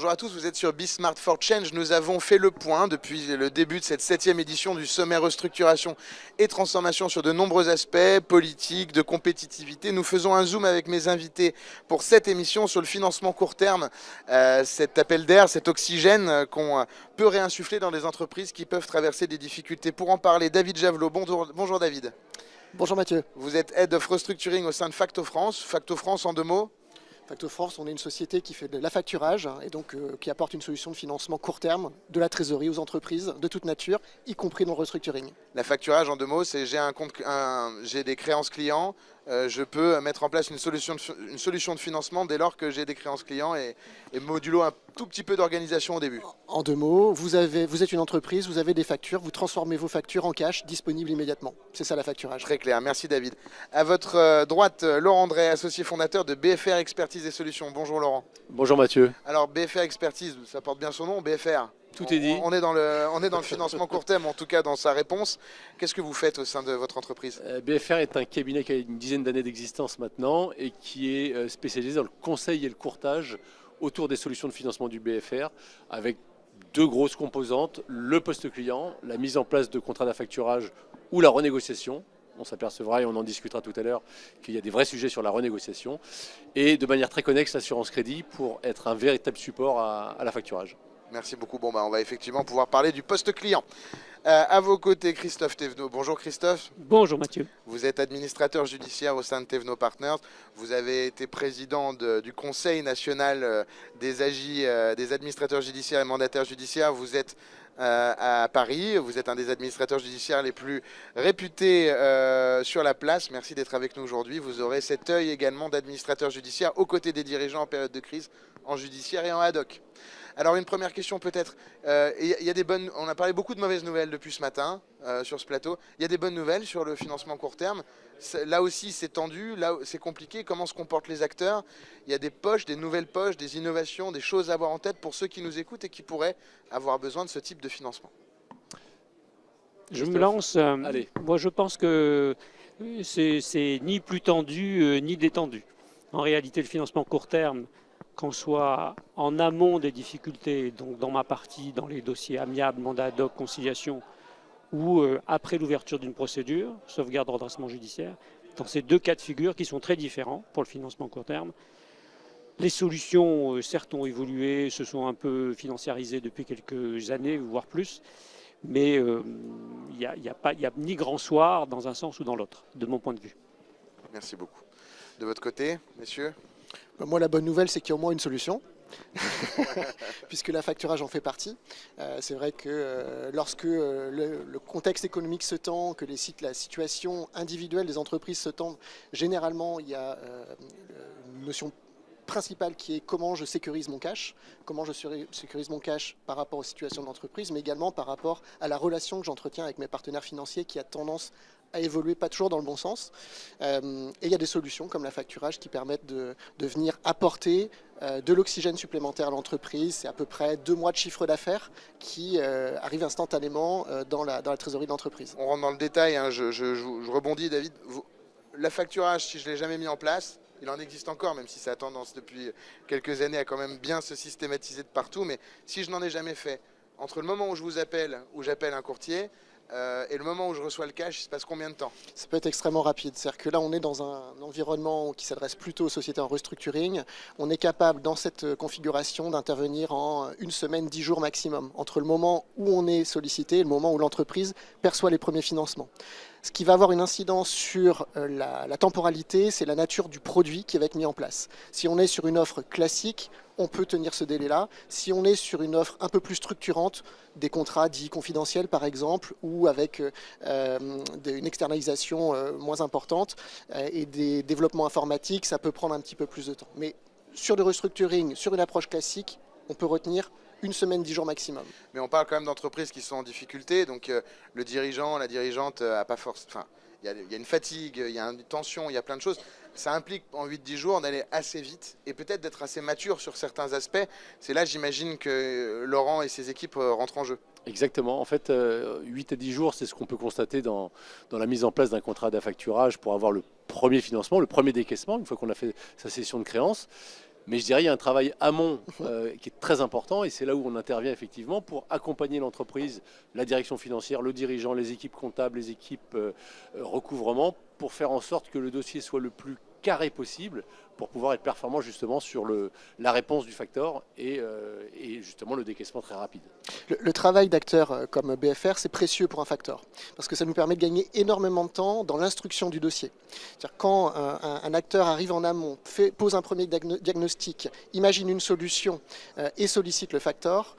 bonjour à tous, vous êtes sur Be Smart for Change. Nous avons fait le point depuis le début de cette 7e édition du sommet restructuration et transformation sur de nombreux aspects, politiques, de compétitivité. Nous faisons un zoom avec mes invités pour cette émission sur le financement court terme, cet appel d'air, cet oxygène qu'on peut réinsuffler dans les entreprises qui peuvent traverser des difficultés. Pour en parler, David Javelot. Bonjour David. Bonjour Mathieu. Vous êtes Head of Restructuring au sein de Facto France. Facto France, en 2 mots? Facto France, on est une société qui fait de l'affacturage et donc qui apporte une solution de financement court terme, de la trésorerie aux entreprises de toute nature, y compris dans le restructuring. L'affacturage, en 2 mots, c'est j'ai des créances clients, je peux mettre en place une solution de financement dès lors que j'ai des créances clients et modulo un tout petit peu d'organisation au début. En 2 mots, vous êtes une entreprise, vous avez des factures, vous transformez vos factures en cash disponibles immédiatement. C'est ça l'affacturage. Très clair, merci David. À votre droite, Laurent Drey, associé fondateur de BFR Expertise et Solutions. Bonjour Laurent. Bonjour Mathieu. Alors BFR Expertise, ça porte bien son nom, BFR. Tout est dit. On est dans le financement court terme, en tout cas dans sa réponse. Qu'est-ce que vous faites au sein de votre entreprise? BFR est un cabinet qui a une dizaine d'années d'existence maintenant et qui est spécialisé dans le conseil et le courtage autour des solutions de financement du BFR avec 2 grosses composantes, le poste client, la mise en place de contrats d'affacturage ou la renégociation. On s'apercevra et on en discutera tout à l'heure qu'il y a des vrais sujets sur la renégociation et de manière très connexe l'assurance crédit pour être un véritable support à l'affacturage. Merci beaucoup. Bon, on va effectivement pouvoir parler du poste client. À vos côtés, Christophe Thévenot. Bonjour Christophe. Bonjour Mathieu. Vous êtes administrateur judiciaire au sein de Thévenot Partners. Vous avez été président du Conseil national des AJ, des administrateurs judiciaires et mandataires judiciaires. Vous êtes à Paris. Vous êtes un des administrateurs judiciaires les plus réputés sur la place. Merci d'être avec nous aujourd'hui. Vous aurez cet œil également d'administrateur judiciaire aux côtés des dirigeants en période de crise, en judiciaire et en ad hoc. Alors une première question peut-être, on a parlé beaucoup de mauvaises nouvelles depuis ce matin sur ce plateau. Il y a des bonnes nouvelles sur le financement court terme. Là aussi c'est tendu, là c'est compliqué. Comment se comportent les acteurs? Il y a des poches, des nouvelles poches, des innovations, des choses à avoir en tête pour ceux qui nous écoutent et qui pourraient avoir besoin de ce type de financement. Je me lance. Allez. Moi je pense que c'est ni plus tendu ni détendu. En réalité le financement court terme, qu'on soit en amont des difficultés, donc dans ma partie, dans les dossiers amiables, mandat ad hoc, conciliation, ou après l'ouverture d'une procédure, sauvegarde redressement judiciaire, dans ces 2 cas de figure qui sont très différents pour le financement court terme. Les solutions, certes, ont évolué, se sont un peu financiarisées depuis quelques années, voire plus, mais il n'y a ni grand soir dans un sens ou dans l'autre, de mon point de vue. Merci beaucoup. De votre côté, messieurs? Moi, la bonne nouvelle, c'est qu'il y a au moins une solution, puisque l'affacturage en fait partie. C'est vrai que lorsque le contexte économique se tend, que la situation individuelle des entreprises se tend, généralement, il y a une notion principale qui est comment je sécurise mon cash, comment je sécurise mon cash par rapport aux situations de l'entreprise, mais également par rapport à la relation que j'entretiens avec mes partenaires financiers qui a tendance à évoluer pas toujours dans le bon sens. Et il y a des solutions comme l'affacturage qui permettent de venir apporter de l'oxygène supplémentaire à l'entreprise. C'est à peu près 2 mois de chiffre d'affaires qui arrivent instantanément dans la trésorerie de l'entreprise. On rentre dans le détail, hein. Je rebondis David. L'affacturage, si je ne l'ai jamais mis en place, il en existe encore, même si ça a tendance depuis quelques années à quand même bien se systématiser de partout. Mais si je n'en ai jamais fait, entre le moment où je vous appelle, où j'appelle un courtier, et le moment où je reçois le cash, il se passe combien de temps? Ça peut être extrêmement rapide. C'est-à-dire que là, on est dans un environnement qui s'adresse plutôt aux sociétés en restructuring. On est capable, dans cette configuration, d'intervenir en 1 semaine, 10 jours maximum, entre le moment où on est sollicité et le moment où l'entreprise perçoit les premiers financements. Ce qui va avoir une incidence sur la temporalité, c'est la nature du produit qui va être mis en place. Si on est sur une offre classique, on peut tenir ce délai-là. Si on est sur une offre un peu plus structurante, des contrats dits confidentiels par exemple, ou avec une externalisation moins importante et des développements informatiques, ça peut prendre un petit peu plus de temps. Mais sur le restructuring, sur une approche classique, on peut retenir 1 semaine, 10 jours maximum. Mais on parle quand même d'entreprises qui sont en difficulté, donc le dirigeant, la dirigeante a pas force. Enfin, il y a une fatigue, il y a une tension, il y a plein de choses. Ça implique en 8-10 jours d'aller assez vite et peut-être d'être assez mature sur certains aspects. C'est là, j'imagine, que Laurent et ses équipes rentrent en jeu. Exactement. En fait, 8 à 10 jours, c'est ce qu'on peut constater dans la mise en place d'un contrat d'affacturage pour avoir le premier financement, le premier décaissement, une fois qu'on a fait sa cession de créance. Mais je dirais qu'il y a un travail amont qui est très important et c'est là où on intervient effectivement pour accompagner l'entreprise, la direction financière, le dirigeant, les équipes comptables, les équipes recouvrement pour faire en sorte que le dossier soit le plus carré possible pour pouvoir être performant justement sur la réponse du facteur et justement le décaissement très rapide. Le travail d'acteurs comme BFR, c'est précieux pour un facteur, parce que ça nous permet de gagner énormément de temps dans l'instruction du dossier. C'est-à-dire quand un acteur arrive en amont, pose un premier diagnostic, imagine une solution et sollicite le facteur,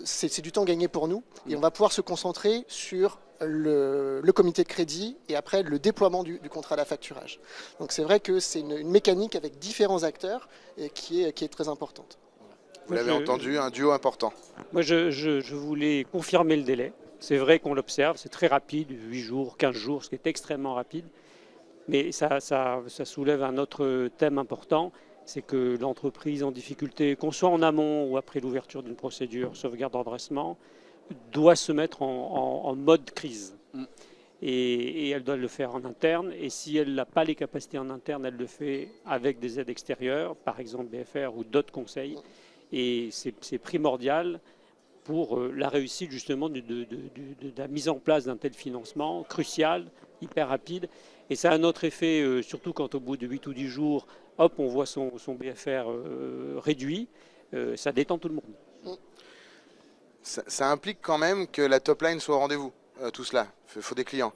c'est du temps gagné pour nous, et on va pouvoir se concentrer sur le comité de crédit et après le déploiement du contrat d'affacturage. Donc c'est vrai que c'est une mécanique avec différents acteurs qui est très importante. Vous l'avez entendu, un duo important. Moi, je voulais confirmer le délai. C'est vrai qu'on l'observe, c'est très rapide, 8 jours, 15 jours, ce qui est extrêmement rapide. Mais ça soulève un autre thème important, c'est que l'entreprise en difficulté, qu'on soit en amont ou après l'ouverture d'une procédure sauvegarde redressement, doit se mettre en mode crise. Et elle doit le faire en interne. Et si elle n'a pas les capacités en interne, elle le fait avec des aides extérieures, par exemple BFR ou d'autres conseils. Et c'est primordial pour la réussite justement de la mise en place d'un tel financement crucial, hyper rapide. Et ça a un autre effet, surtout quand au bout de 8 ou 10 jours, hop, on voit son BFR réduit, ça détend tout le monde. Ça implique quand même que la top line soit au rendez-vous, tout cela. Il faut des clients.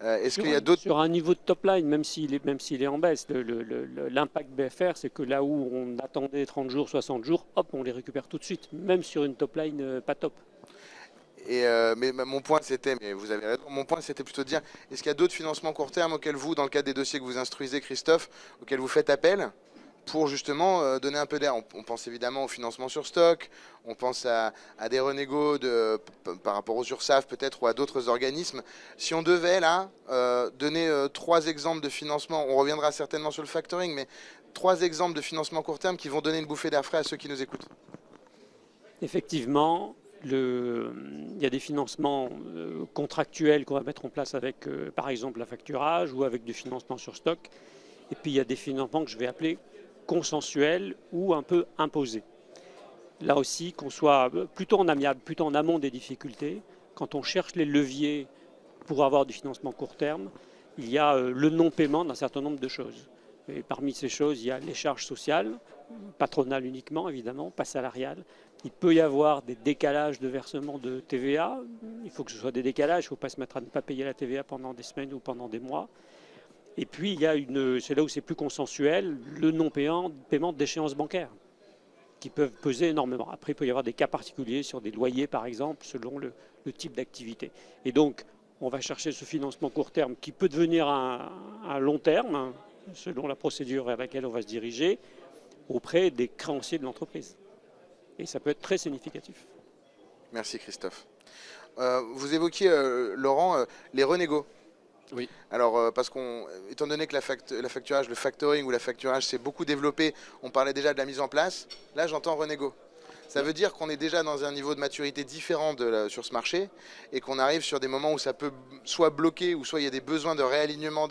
Est-ce qu'il y a d'autres... Sur un niveau de top line, même s'il est en baisse, l'impact BFR, c'est que là où on attendait 30 jours, 60 jours, hop, on les récupère tout de suite, même sur une top line pas top. Mais mon point c'était, mais vous avez raison, mon point c'était plutôt de dire, est-ce qu'il y a d'autres financements court terme auxquels vous, dans le cadre des dossiers que vous instruisez, Christophe, auxquels vous faites appel pour justement donner un peu d'air? On pense évidemment au financement sur stock, on pense à des renégos par rapport aux URSSAF peut-être ou à d'autres organismes. Si on devait là donner 3 exemples de financement, on reviendra certainement sur le factoring, mais 3 exemples de financement court terme qui vont donner une bouffée d'air frais à ceux qui nous écoutent. Effectivement, il y a des financements contractuels qu'on va mettre en place avec par exemple l'affacturage ou avec du financement sur stock. Et puis il y a des financements que je vais appeler consensuel ou un peu imposé. Là aussi, qu'on soit plutôt en amiable, plutôt en amont des difficultés, quand on cherche les leviers pour avoir du financement court terme, il y a le non-paiement d'un certain nombre de choses. Et parmi ces choses, il y a les charges sociales, patronales uniquement évidemment, pas salariales. Il peut y avoir des décalages de versement de TVA. Il faut que ce soit des décalages, il ne faut pas se mettre à ne pas payer la TVA pendant des semaines ou pendant des mois. Et puis, il y a c'est là où c'est plus consensuel, le non-paiement d'échéances bancaires, qui peuvent peser énormément. Après, il peut y avoir des cas particuliers sur des loyers, par exemple, selon le type d'activité. Et donc, on va chercher ce financement court terme qui peut devenir un long terme, hein, selon la procédure vers laquelle on va se diriger, auprès des créanciers de l'entreprise. Et ça peut être très significatif. Merci Christophe. Vous évoquiez, Laurent, les renégos. Oui. Alors, parce étant donné que le factoring ou l'affacturage s'est beaucoup développé, on parlait déjà de la mise en place. Là, j'entends renégo. Ça veut dire qu'on est déjà dans un niveau de maturité différent sur ce marché et qu'on arrive sur des moments où ça peut soit bloquer ou soit il y a des besoins de réalignement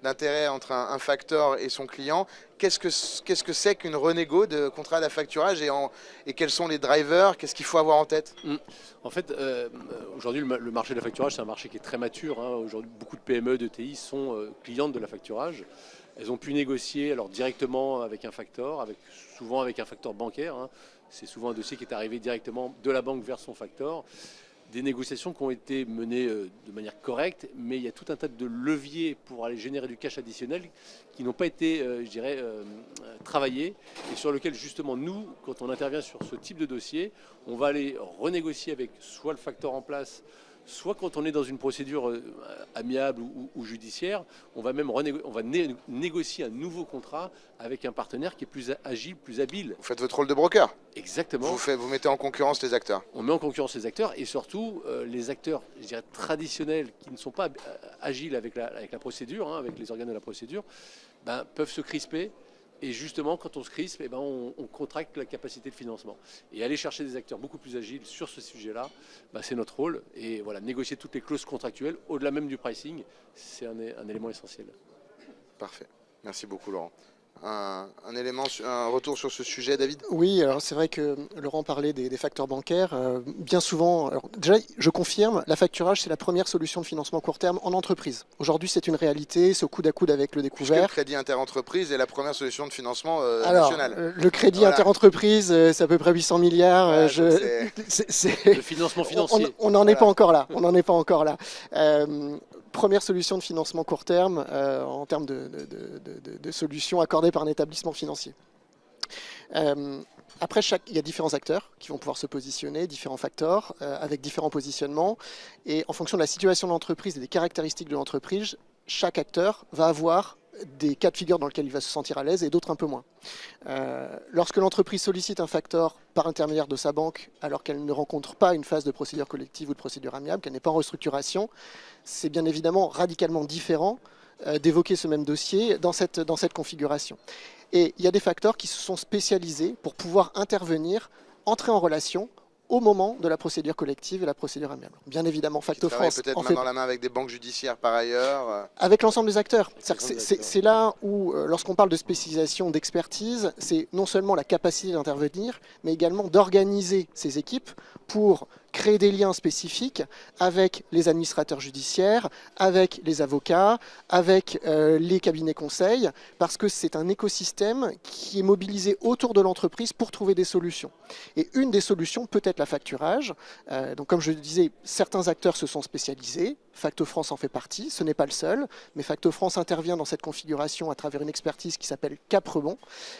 d'intérêt entre un facteur et son client. Qu'est-ce que c'est qu'une renégo de contrat d'affacturage et quels sont les drivers? Qu'est-ce qu'il faut avoir en tête? En fait, aujourd'hui, le marché de l'affacturage, c'est un marché qui est très mature. Hein. Aujourd'hui, beaucoup de PME, de TI sont clientes de l'affacturage. Elles ont pu négocier alors, directement avec un facteur, souvent avec un facteur bancaire. Hein. C'est souvent un dossier qui est arrivé directement de la banque vers son facteur. Des négociations qui ont été menées de manière correcte, mais il y a tout un tas de leviers pour aller générer du cash additionnel qui n'ont pas été, je dirais, travaillés et sur lesquels justement nous, quand on intervient sur ce type de dossier, on va aller renégocier avec soit le facteur en place, soit quand on est dans une procédure amiable ou judiciaire, on va même négocier un nouveau contrat avec un partenaire qui est plus agile, plus habile. Vous faites votre rôle de broker. Exactement. Vous mettez en concurrence les acteurs. On met en concurrence les acteurs et surtout les acteurs, je dirais, traditionnels qui ne sont pas agiles avec la procédure, hein, avec les organes de la procédure, peuvent se crisper. Et justement, quand on se crispe, on contracte la capacité de financement. Et aller chercher des acteurs beaucoup plus agiles sur ce sujet-là, c'est notre rôle. Et voilà, négocier toutes les clauses contractuelles, au-delà même du pricing, c'est un élément essentiel. Parfait. Merci beaucoup, Laurent. un retour sur ce sujet, David? Oui, alors c'est vrai que Laurent parlait des facteurs bancaires. Bien souvent, alors déjà, je confirme, la facturage, c'est la première solution de financement court terme en entreprise. Aujourd'hui, c'est une réalité, c'est au coude à coude avec le Puisque le découvert. crédit interentreprise est la première solution de financement Alors, national. le crédit Voilà. interentreprise, c'est à peu près 800 milliards. Voilà, donc Le financement financier. On n'en est Voilà. pas encore là. On n'en est pas encore là. Première solution de financement court terme en termes de solutions accordées par un établissement financier. Après, il y a différents acteurs qui vont pouvoir se positionner, différents facteurs, avec différents positionnements. Et en fonction de la situation de l'entreprise et des caractéristiques de l'entreprise, chaque acteur va avoir des cas de figure dans lesquels il va se sentir à l'aise et d'autres un peu moins. Lorsque l'entreprise sollicite un facteur par intermédiaire de sa banque, alors qu'elle ne rencontre pas une phase de procédure collective ou de procédure amiable, qu'elle n'est pas en restructuration, c'est bien évidemment radicalement différent d'évoquer ce même dossier dans cette configuration. Et il y a des facteurs qui se sont spécialisés pour pouvoir intervenir, entrer en relation au moment de la procédure collective et la procédure amiable. Bien évidemment, Facto France Peut-être en main fait dans la main avec des banques judiciaires par ailleurs. avec l'ensemble des acteurs. C'est là où, lorsqu'on parle de spécialisation, d'expertise, c'est non seulement la capacité d'intervenir, mais également d'organiser ces équipes pour créer des liens spécifiques avec les administrateurs judiciaires, avec les avocats, avec les cabinets conseils, parce que c'est un écosystème qui est mobilisé autour de l'entreprise pour trouver des solutions. Et une des solutions peut être la facturage. Donc comme je le disais, certains acteurs se sont spécialisés, Facto France en fait partie, ce n'est pas le seul, mais Facto France intervient dans cette configuration à travers une expertise qui s'appelle Cap Rebond.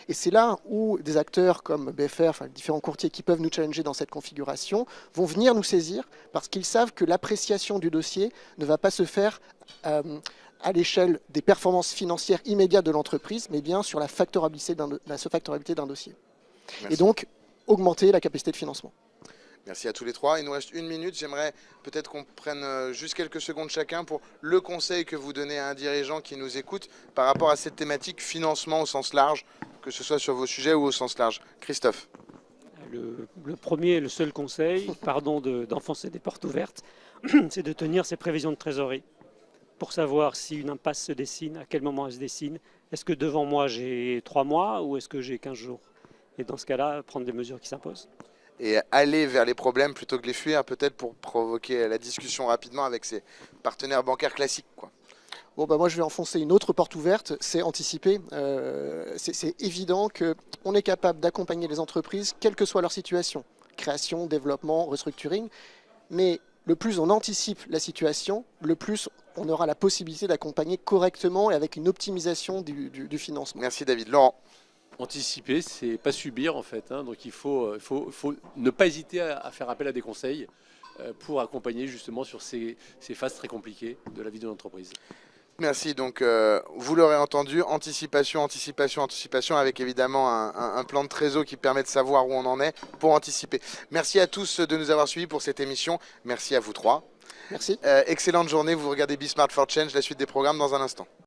Et c'est là où des acteurs comme BFR, enfin différents courtiers qui peuvent nous challenger dans cette configuration, vont venir nous saisir parce qu'ils savent que l'appréciation du dossier ne va pas se faire à l'échelle des performances financières immédiates de l'entreprise, mais bien sur la factorabilité d'un dossier. Merci. Et donc, augmenter la capacité de financement. Merci à tous les trois. Il nous reste 1 minute. J'aimerais peut-être qu'on prenne juste quelques secondes chacun pour le conseil que vous donnez à un dirigeant qui nous écoute par rapport à cette thématique financement au sens large, que ce soit sur vos sujets ou au sens large. Christophe. Le premier et le seul conseil, pardon d'enfoncer des portes ouvertes, c'est de tenir ses prévisions de trésorerie pour savoir si une impasse se dessine, à quel moment elle se dessine. Est-ce que devant moi j'ai 3 mois ou est-ce que j'ai 15 jours? Et dans ce cas-là, prendre des mesures qui s'imposent. Et aller vers les problèmes plutôt que les fuir, peut-être pour provoquer la discussion rapidement avec ses partenaires bancaires classiques, quoi. Bon, bah moi, je vais enfoncer une autre porte ouverte, c'est anticiper. C'est évident qu'on est capable d'accompagner les entreprises, quelle que soit leur situation, création, développement, restructuring, mais le plus on anticipe la situation, le plus on aura la possibilité d'accompagner correctement et avec une optimisation du financement. Merci David. Laurent. Anticiper, c'est pas subir en fait. Donc il faut ne pas hésiter à faire appel à des conseils pour accompagner justement sur ces phases très compliquées de la vie de l'entreprise. Merci. Donc, vous l'aurez entendu, anticipation, anticipation, anticipation, avec évidemment un plan de trésor qui permet de savoir où on en est pour anticiper. Merci à tous de nous avoir suivis pour cette émission. Merci à vous trois. Merci. Excellente journée. Vous regardez Be Smart for Change, la suite des programmes dans un instant.